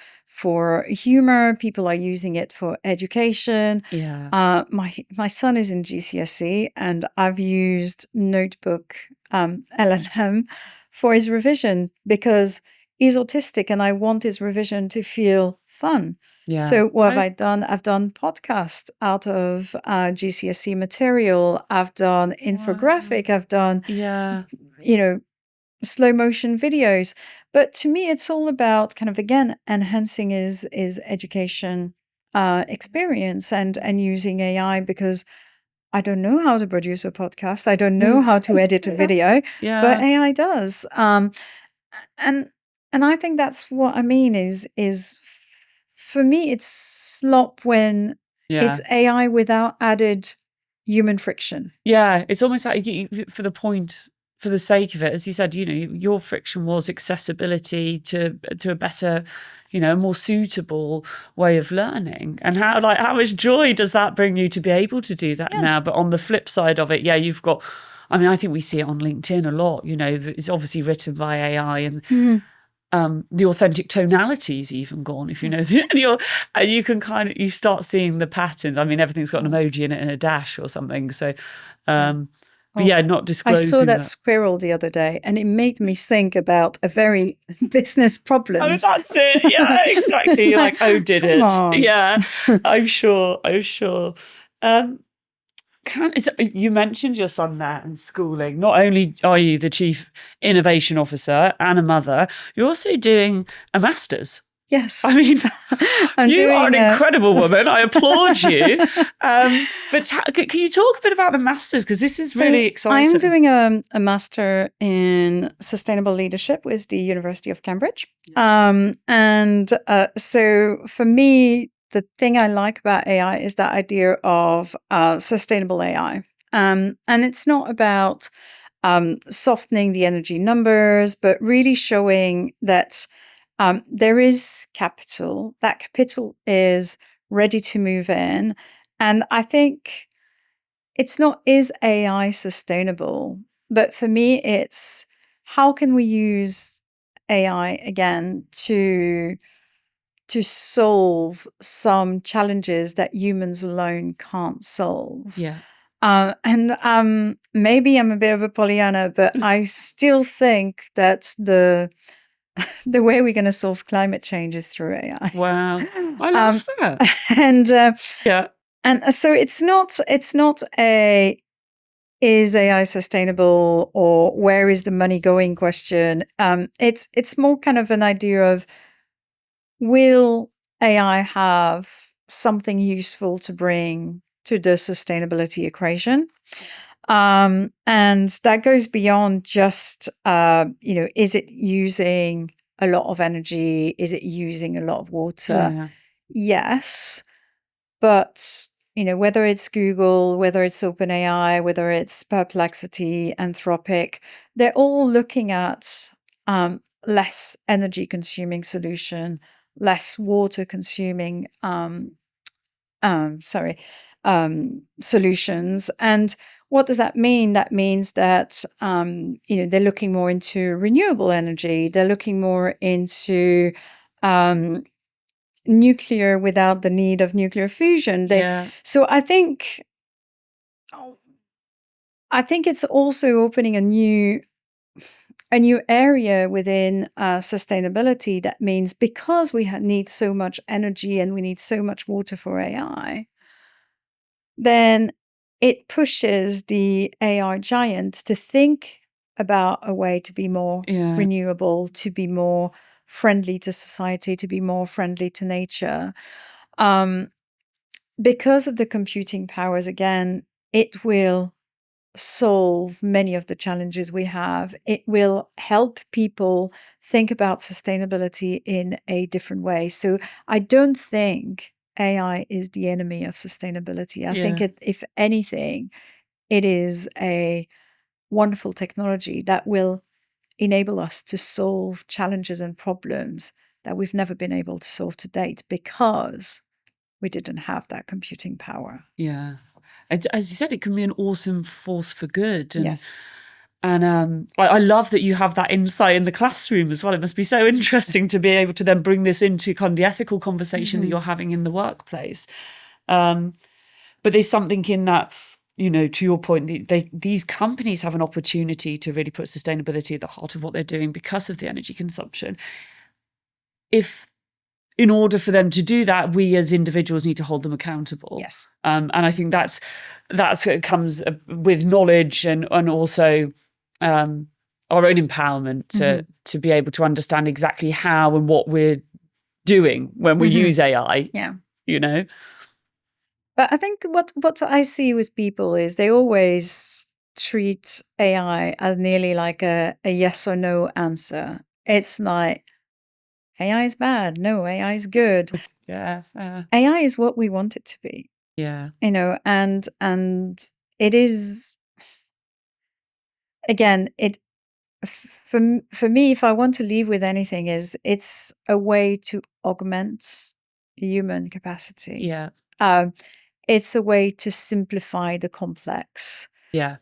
humor. People are using it for education. Yeah. My son is in GCSE, and I've used Notebook LLM for his revision because he's autistic, and I want his revision to feel fun. Yeah. So what have I done? I've done podcast out of GCSE material. I've done infographic. I've done, slow motion videos. But to me, it's all about kind of, again, enhancing his education experience and using AI, because I don't know how to produce a podcast. I don't know how to edit a video, but AI does. And I think that's what I mean is for me, it's slop when it's AI without added human friction. Yeah, it's almost like for the sake of it, as you said, your friction was accessibility to a better, a more suitable way of learning. And how much joy does that bring you to be able to do that now? But on the flip side of it, you've got, I think we see it on LinkedIn a lot, it's obviously written by AI, and the authentic tonality is even gone, if you know, and you can you start seeing the patterns. Everything's got an emoji in it and a dash or something. So, not disclosing. I saw that squirrel the other day, and it made me think about a very business problem. Oh, that's it. Yeah, exactly. You're like, oh, did it? On. Yeah, I'm sure. You mentioned your son there and schooling. Not only are you the Chief Innovation Officer and a mother, you're also doing a master's. Yes. You are an incredible woman. I applaud you. But can you talk a bit about the master's? Because this is really exciting. I'm doing a master in sustainable leadership with the University of Cambridge. So for me, the thing I like about AI is that idea of sustainable AI. And it's not about softening the energy numbers, but really showing that there is capital. That capital is ready to move in. And I think it's not, is AI sustainable? But for me, it's how can we use AI again to solve some challenges that humans alone can't solve. Yeah. Maybe I'm a bit of a Pollyanna, but I still think that the way we're going to solve climate change is through AI. Wow, I love that. And so it's not a is AI sustainable or where is the money going question. It's more kind of an idea of, will AI have something useful to bring to the sustainability equation? And that goes beyond just, is it using a lot of energy? Is it using a lot of water? Yeah. Yes. But, whether it's Google, whether it's OpenAI, whether it's Perplexity, Anthropic, they're all looking at less energy consuming solution, less water consuming solutions. And what does that mean? That means that they're looking more into renewable energy. They're looking more into nuclear without the need of nuclear fusion. So I think I think it's also opening a new area within sustainability. That means because we need so much energy and we need so much water for AI, then it pushes the AI giant to think about a way to be more renewable, to be more friendly to society, to be more friendly to nature. Because of the computing powers, again, it will solve many of the challenges we have. It will help people think about sustainability in a different way. So I don't think AI is the enemy of sustainability. I think if anything, it is a wonderful technology that will enable us to solve challenges and problems that we've never been able to solve to date because we didn't have that computing power. Yeah. As you said, it can be an awesome force for good. And, yes. And I love that you have that insight in the classroom as well. It must be so interesting to be able to then bring this into kind of the ethical conversation that you're having in the workplace. But there's something in that, you know, to your point, these companies have an opportunity to really put sustainability at the heart of what they're doing because of the energy consumption. In order for them to do that, we as individuals need to hold them accountable. Yes. And I think that's comes with knowledge and also our own empowerment to be able to understand exactly how and what we're doing when we use AI. Yeah. You know? But I think what I see with people is they always treat AI as nearly like a yes or no answer. It's like, AI is bad. No, AI is good. Yeah, fair. AI is what we want it to be. Yeah. You know, and it is, again, for me, if I want to leave with anything, it's a way to augment human capacity. Yeah. It's a way to simplify the complex. Yeah.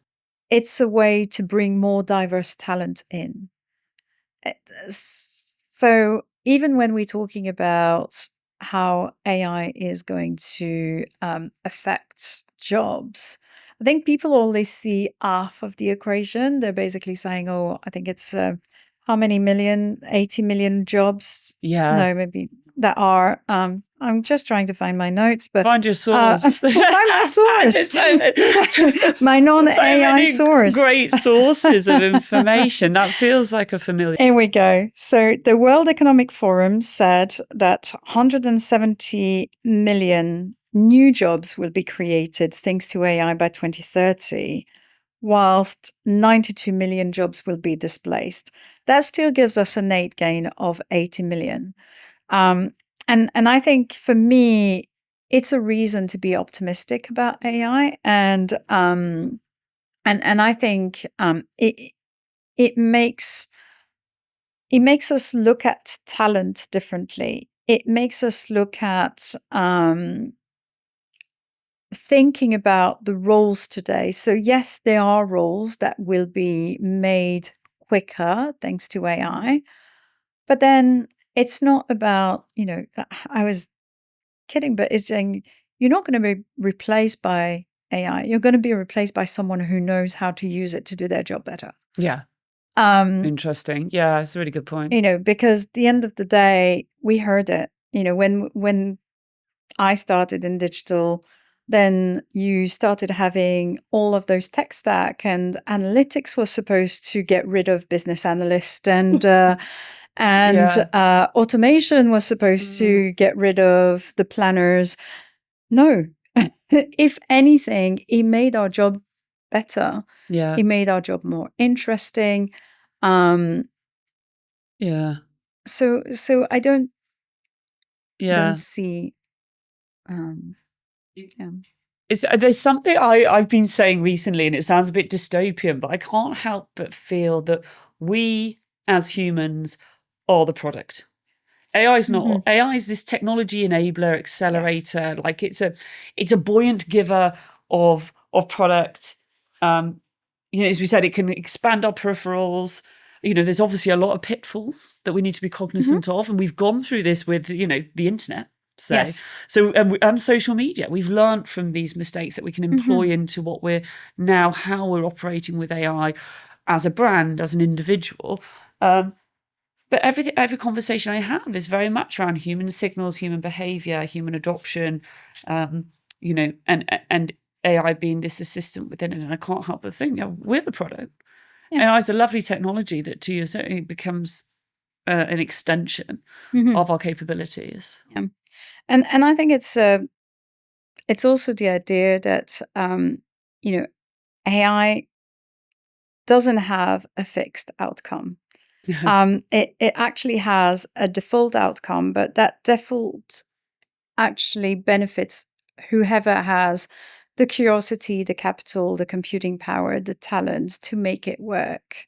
It's a way to bring more diverse talent in. So even when we're talking about how AI is going to affect jobs, I think people only see half of the equation. They're basically saying, oh, I think it's how many million, 80 million jobs? Yeah. No, maybe that are, I'm just trying to find my notes, but find your source. Find my source. My non-AI source. Great sources of information. That feels like a familiar. Here we go. So the World Economic Forum said that 170 million new jobs will be created thanks to AI by 2030, whilst 92 million jobs will be displaced. That still gives us a net gain of 80 million. And I think for me, it's a reason to be optimistic about AI, and I think it makes us look at talent differently. It makes us look at thinking about the roles today. So yes, there are roles that will be made quicker thanks to AI, but then it's not about, you know, I was kidding, but it's saying you're not going to be replaced by AI. You're going to be replaced by someone who knows how to use it to do their job better. Yeah. Interesting. Yeah, it's a really good point. You know, because at the end of the day, we heard it. You know, when I started in digital, then you started having all of those tech stack, and analytics was supposed to get rid of business analysts, and automation was supposed to get rid of the planners. No, if anything, it made our job better. Yeah, it made our job more interesting. Yeah. So I don't see. There's something I've been saying recently, and it sounds a bit dystopian, but I can't help but feel that we as humans are the product. AI is not. AI is this technology enabler, accelerator. Yes. Like it's a buoyant giver of product. You know, as we said, it can expand our peripherals. You know, there's obviously a lot of pitfalls that we need to be cognizant of, and we've gone through this with, you know, the internet say. Yes. So, and social media, we've learned from these mistakes that we can employ into what we're now, how we're operating with AI as a brand, as an individual. But every conversation I have is very much around human signals, human behavior, human adoption, you know, and AI being this assistant within it. And I can't help but think, we're the product. AI is a lovely technology that to you certainly becomes an extension of our capabilities. Yeah. And I think it's also the idea that you know, AI doesn't have a fixed outcome. It actually has a default outcome, but that default actually benefits whoever has the curiosity, the capital, the computing power, the talent to make it work.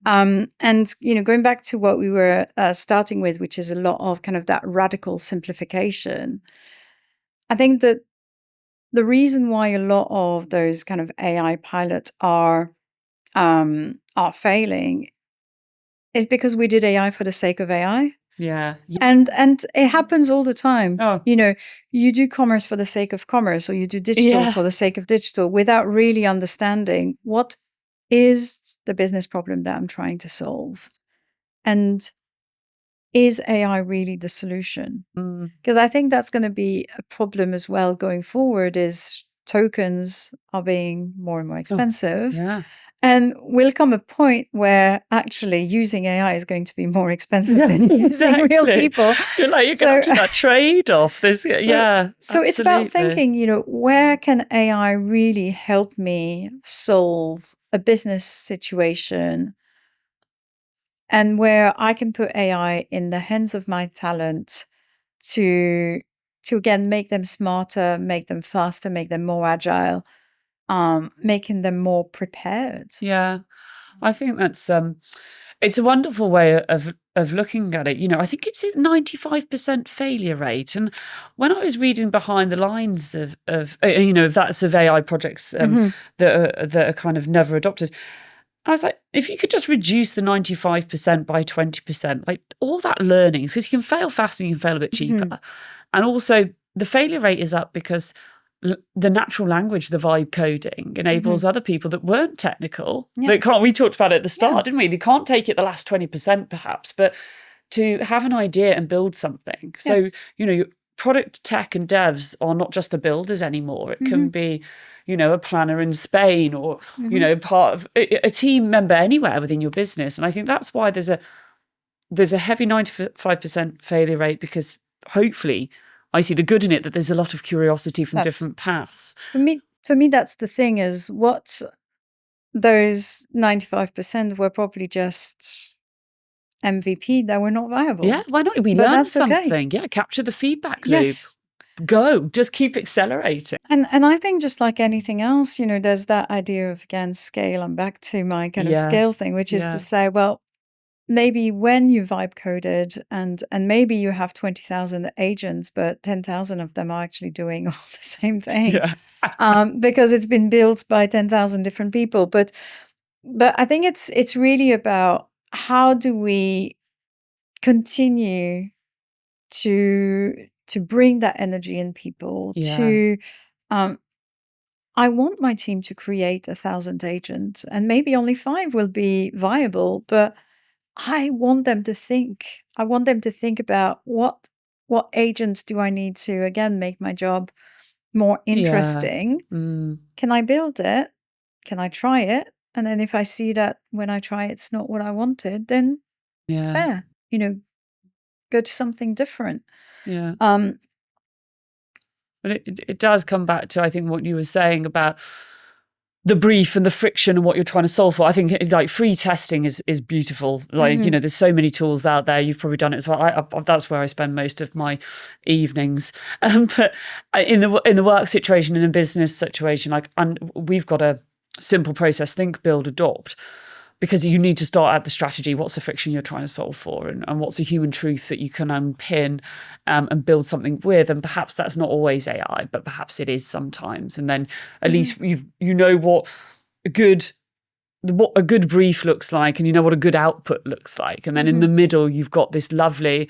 And you know, going back to what we were starting with, which is a lot of kind of that radical simplification, I think that the reason why a lot of those kind of AI pilots are failing is because we did AI for the sake of AI. Yeah. And it happens all the time. Oh. You know, you do commerce for the sake of commerce, or you do digital for the sake of digital, without really understanding what is the business problem that I'm trying to solve. And is AI really the solution? Because I think that's going to be a problem as well going forward, is tokens are being more and more expensive. And will come a point where actually using AI is going to be more expensive than using real people. You're going to have that trade-off. So it's about thinking, you know, where can AI really help me solve a business situation, and where I can put AI in the hands of my talent to again make them smarter, make them faster, make them more agile, making them more prepared. Yeah, I think that's it's a wonderful way of looking at it. You know, I think it's a 95% failure rate. And when I was reading behind the lines of you know, that's of AI projects that are kind of never adopted, I was like, if you could just reduce the 95% by 20%, like all that learnings, because you can fail fast and you can fail a bit cheaper. And also the failure rate is up because the natural language, the vibe coding enables other people that weren't technical. They can't, we talked about it at the start, didn't we? They can't take it the last 20% perhaps, but to have an idea and build something. So, you know, product tech and devs are not just the builders anymore. It can be, you know, a planner in Spain, or, you know, part of a team member anywhere within your business. And I think that's why there's a heavy 95% failure rate, because hopefully I see the good in it, that there's a lot of curiosity from different paths. For me, that's the thing, is what those 95% were probably just MVP that were not viable. Yeah, why not? We learned something. Yeah, capture the feedback loop. Go, just keep accelerating. And I think just like anything else, you know, there's that idea of, again, scale. I'm back to my kind of scale thing, which is to say, well, maybe when you vibe coded and maybe you have 20,000 agents, but 10,000 of them are actually doing all the same thing, because it's been built by 10,000 different people. But I think it's really about, how do we continue to bring that energy in people to, I want my team to create 1,000 agents, and maybe only 5 will be viable, but I want them to think. I want them to think about what agents do I need to, again, make my job more interesting. Can I build it? Can I try it? And then if I see that when I try it's not what I wanted, then fair, you know, go to something different. But it does come back to, I think, what you were saying about the brief and the friction and what you're trying to solve for. I think like free testing is beautiful. Like, you know, there's so many tools out there. You've probably done it as well. That's where I spend most of my evenings. But in the work situation, in a business situation, like, we've got a simple process: think, build, adopt. Because you need to start at the strategy. What's the friction you're trying to solve for, and what's the human truth that you can unpin and build something with? And perhaps that's not always AI, but perhaps it is sometimes. And then at least you know what a good brief looks like, and you know what a good output looks like. And then in the middle, you've got this lovely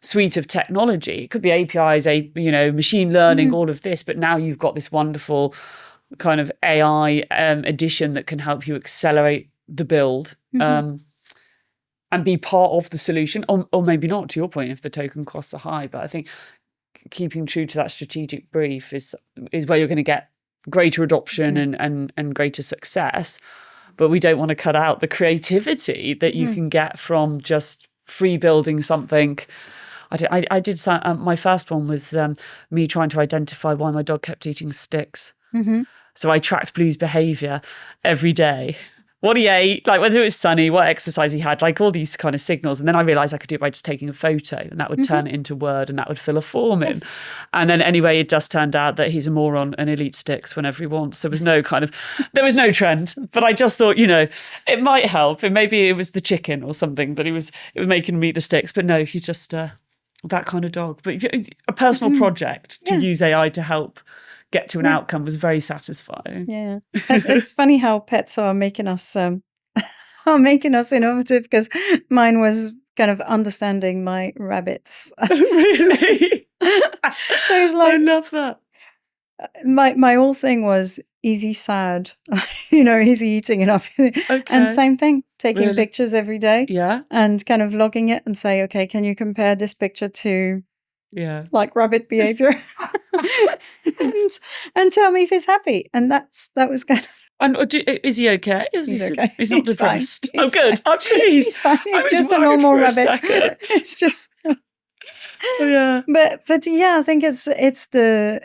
suite of technology. It could be APIs, machine learning, all of this, but now you've got this wonderful kind of AI addition that can help you accelerate the build and be part of the solution, or maybe not, to your point, if the token costs are high. But I think keeping true to that strategic brief is where you're going to get greater adoption and greater success. But we don't want to cut out the creativity that you can get from just free building something. I did my first one was me trying to identify why my dog kept eating sticks. So I tracked Blue's behavior every day, what he ate, like whether it was sunny, what exercise he had, like all these kind of signals. And then I realized I could do it by just taking a photo, and that would turn it into Word, and that would fill a form in. And then anyway, it just turned out that he's a moron and he'll eat sticks whenever he wants. There was no trend, but I just thought, it might help. And maybe it was the chicken or something that it was making him eat the sticks. But no, he's just that kind of dog. But a personal project to use AI to help get to an outcome was very satisfying. Yeah, it's funny how pets are making us innovative, because mine was kind of understanding my rabbits. Really? So it's like, I love that. My whole thing was, is he sad? Is he eating enough? And same thing, taking pictures every day. Yeah. And kind of logging it and say, okay, can you compare this picture to like rabbit behavior? and tell me if he's happy. And that was kind of. And is he okay? He's okay. He's not depressed. Fine. Oh, good. I'm pleased. He's fine. He's just a normal rabbit. It's just. Yeah. But yeah, I think it's the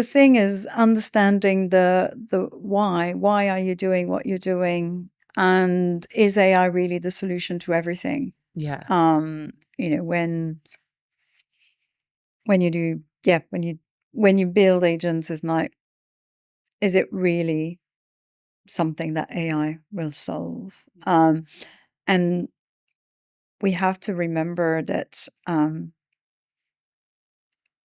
thing is understanding the why. Why are you doing what you're doing? And is AI really the solution to everything? Yeah. When you do, when you build agents, is it really something that AI will solve? And we have to remember that an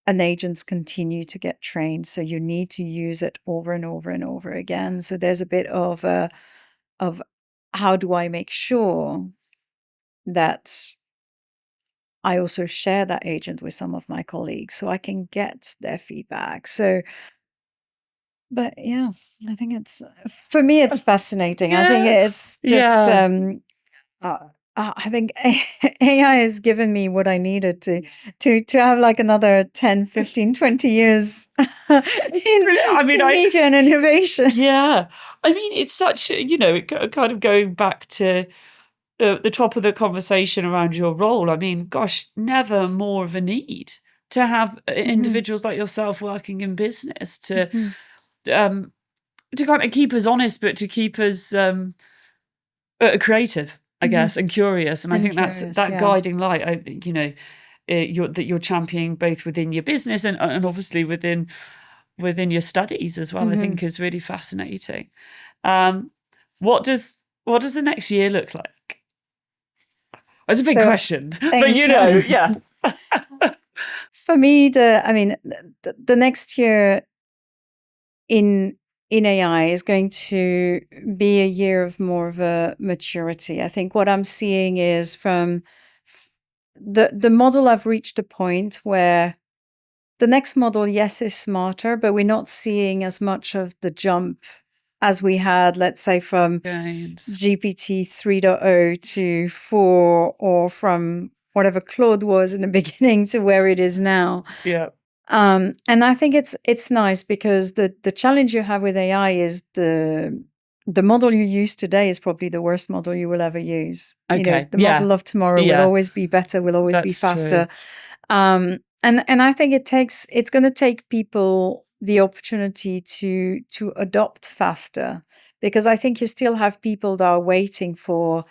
agents continue to get trained, so you need to use it over and over and over again. So there's a bit of how do I make sure that I also share that agent with some of my colleagues so I can get their feedback. So, but yeah, I think for me, it's fascinating. I think it's just, I think AI has given me what I needed to have like another 10, 15, 20 years in media and innovation. Yeah. I mean, it's such, kind of going back to the top of the conversation around your role. I mean, gosh, never more of a need to have individuals like yourself working in business to kind of keep us honest, but to keep us creative, I guess, and curious. And I think that's that guiding light. That you're championing both within your business and obviously within your studies as well. I think is really fascinating. What does the next year look like? It's a big question, but yeah. For me, the next year in AI is going to be a year of more of a maturity. I think what I'm seeing is from the model, I've reached a point where the next model, yes, is smarter, but we're not seeing as much of the jump as we had, let's say, from GPT 3.0 to 4, or from whatever Claude was in the beginning to where it is now. Yeah. And I think it's nice, because the challenge you have with AI is the model you use today is probably the worst model you will ever use. Okay. The model of tomorrow will always be better, will always be faster. And I think it's going to take people the opportunity to adopt faster, because I think you still have people that are waiting for,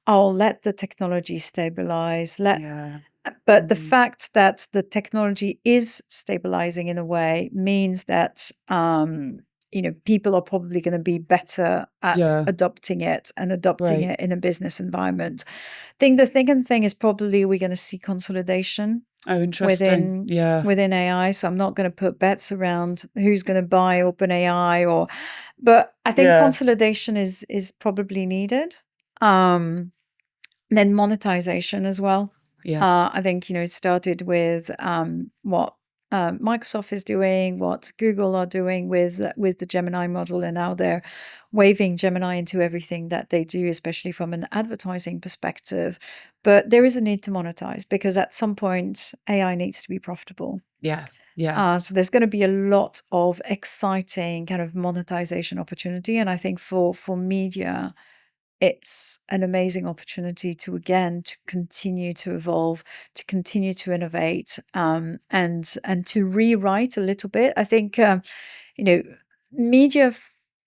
let the technology stabilize. But the fact that the technology is stabilizing in a way means that people are probably going to be better at adopting it and adopting it in a business environment. I think the second thing is probably we're going to see consolidation. Oh, interesting. Within AI. So I'm not going to put bets around who's going to buy OpenAI, but I think consolidation is probably needed. Then monetization as well. Yeah. I think, it started with what Microsoft is doing, what Google are doing with the Gemini model, and now they're waving Gemini into everything that they do, especially from an advertising perspective. But there is a need to monetize, because at some point AI needs to be profitable. Yeah. Yeah. So there's going to be a lot of exciting kind of monetization opportunity, and I think for media, it's an amazing opportunity to continue to evolve, to continue to innovate, and to rewrite a little bit. I think media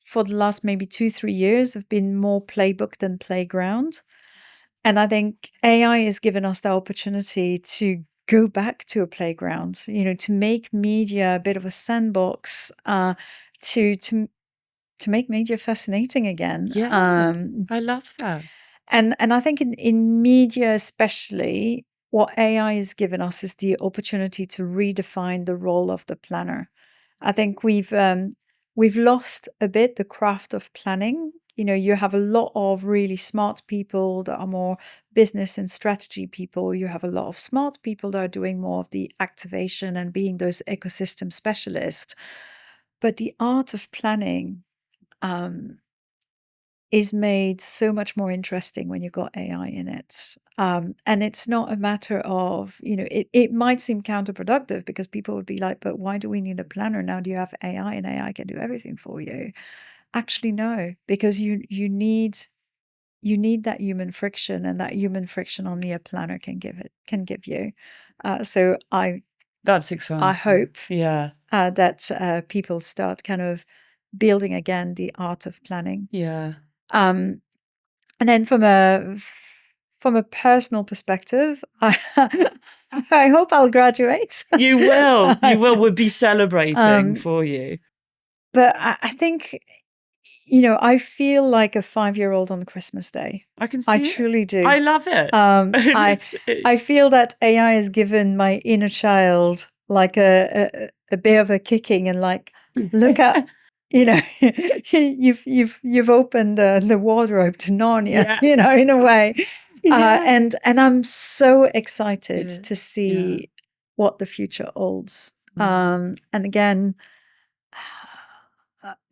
for the last maybe 2-3 years have been more playbook than playground, and I think AI has given us the opportunity to go back to a playground. To make media a bit of a sandbox, to make media fascinating again. Yeah. I love that. And I think in media especially, what AI has given us is the opportunity to redefine the role of the planner. I think we've lost a bit the craft of planning. You have a lot of really smart people that are more business and strategy people. You have a lot of smart people that are doing more of the activation and being those ecosystem specialists. But the art of planning is made so much more interesting when you've got AI in it. And it's not a matter of, it might seem counterproductive, because people would be like, but why do we need a planner now? Do you have AI and AI can do everything for you? Actually, no, because you need that human friction, and that human friction only a planner can give you. So That's exciting. I hope that people start kind of building again the art of planning. Yeah. And then from a personal perspective, I hope I'll graduate. You will. You will. We'll be celebrating for you. But I think, I feel like a 5-year-old on Christmas Day. I can see I it. truly do. I love it. I feel that AI has given my inner child like a bit of a kicking, and like, look at, you've opened the wardrobe to Narnia, in a way. And I'm so excited to see what the future holds. And again,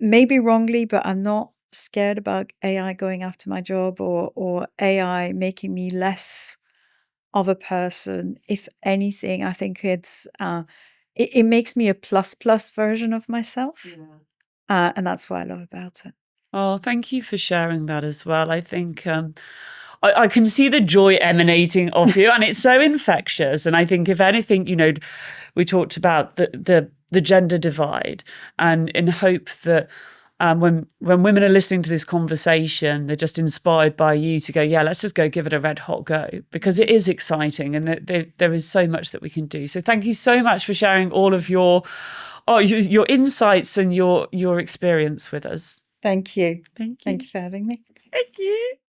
maybe wrongly, but I'm not scared about AI going after my job, or AI making me less of a person. If anything, I think it makes me a plus version of myself. And that's what I love about it. Oh, thank you for sharing that as well. I think I can see the joy emanating off you, and it's so infectious. And I think, if anything, we talked about the gender divide, and in hope that when women are listening to this conversation, they're just inspired by you to go, yeah, let's just go give it a red hot go, because it is exciting, and there is so much that we can do. So thank you so much for sharing all of your insights and your experience with us. Thank you. Thank you. Thank you for having me. Thank you.